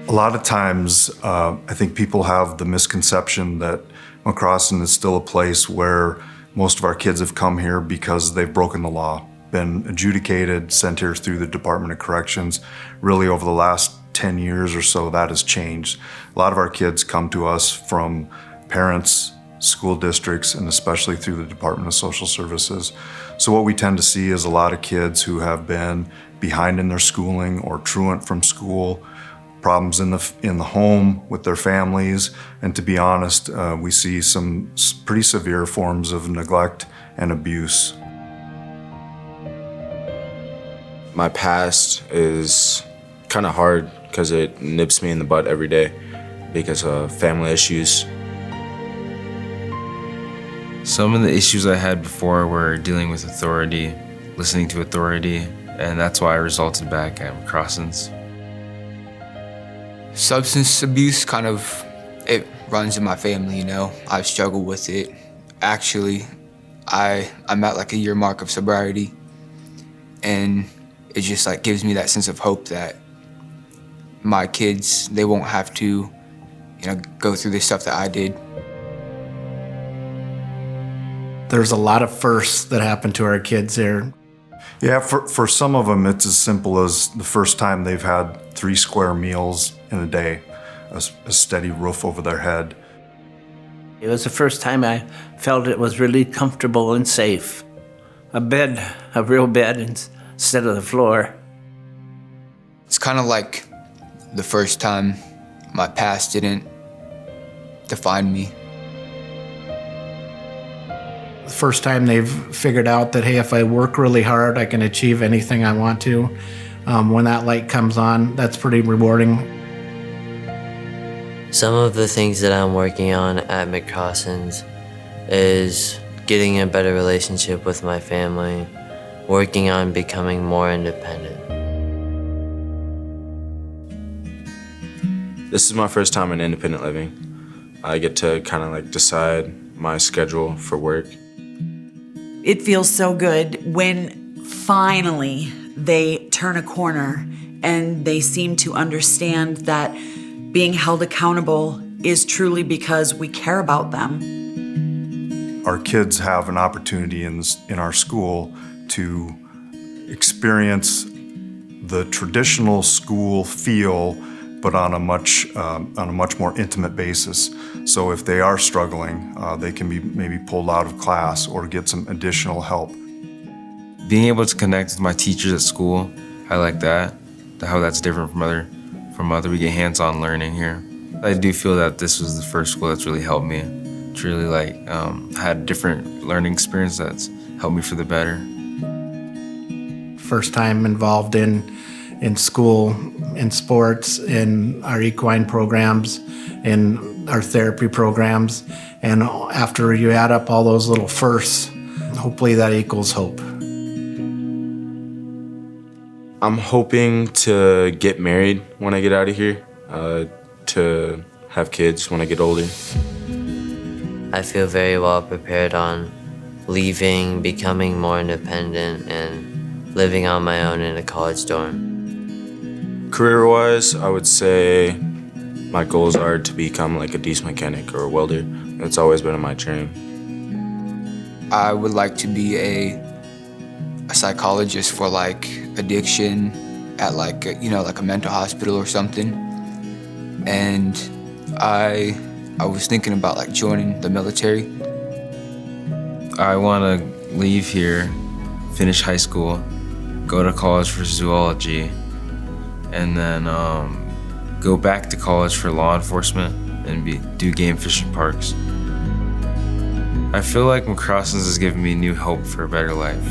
A lot of times, I think people have the misconception that McCrossan is still a place where most of our kids have come here because they've broken the law, been adjudicated, sent here through the Department of Corrections. Really, over the last 10 years or so, that has changed. A lot of our kids come to us from parents, school districts, and especially through the Department of Social Services. So what we tend to see is a lot of kids who have been behind in their schooling or truant from school, problems in the home with their families, and to be honest, we see some pretty severe forms of neglect and abuse. My past is kind of hard because it nips me in the butt every day because of family issues. Some of the issues I had before were dealing with authority, listening to authority, and that's why I resulted back at McCrossan's. Substance abuse it runs in my family, you know. I've struggled with it. Actually, I'm at like a year mark of sobriety, and it just like gives me that sense of hope that my kids, they won't have to, you know, go through the stuff that I did. There's a lot of firsts that happen to our kids here. Yeah, for some of them, it's as simple as the first time they've had 3 square meals in a day, a steady roof over their head. It was the first time I felt it was really comfortable and safe. A bed, a real bed instead of the floor. It's kind of like the first time my past didn't define me. The first time they've figured out that, hey, if I work really hard, I can achieve anything I want to. When that light comes on, that's pretty rewarding. Some of the things that I'm working on at McCrossan's is getting a better relationship with my family, working on becoming more independent. This is my first time in independent living. I get to kind of like decide my schedule for work. It feels so good when finally they turn a corner and they seem to understand that being held accountable is truly because we care about them. Our kids have an opportunity in our school to experience the traditional school feel, but on a much more intimate basis. So if they are struggling, they can be maybe pulled out of class or get some additional help. Being able to connect with my teachers at school, I like that, how that's different from other. We get hands-on learning here. I do feel that this was the first school that's really helped me. It's really had a different learning experience that's helped me for the better. First time involved in school, in sports, in our equine programs, in our therapy programs. And after you add up all those little firsts, hopefully that equals hope. I'm hoping to get married when I get out of here, to have kids when I get older. I feel very well prepared on leaving, becoming more independent, and living on my own in a college dorm. Career-wise, I would say my goals are to become like a diesel mechanic or a welder. It's always been my dream. I would like to be a psychologist for like addiction at like a mental hospital or something. And I was thinking about like joining the military. I want to leave here, finish high school, go to college for zoology, and then go back to college for law enforcement and do game fishing parks. I feel like McCrossan's has given me new hope for a better life.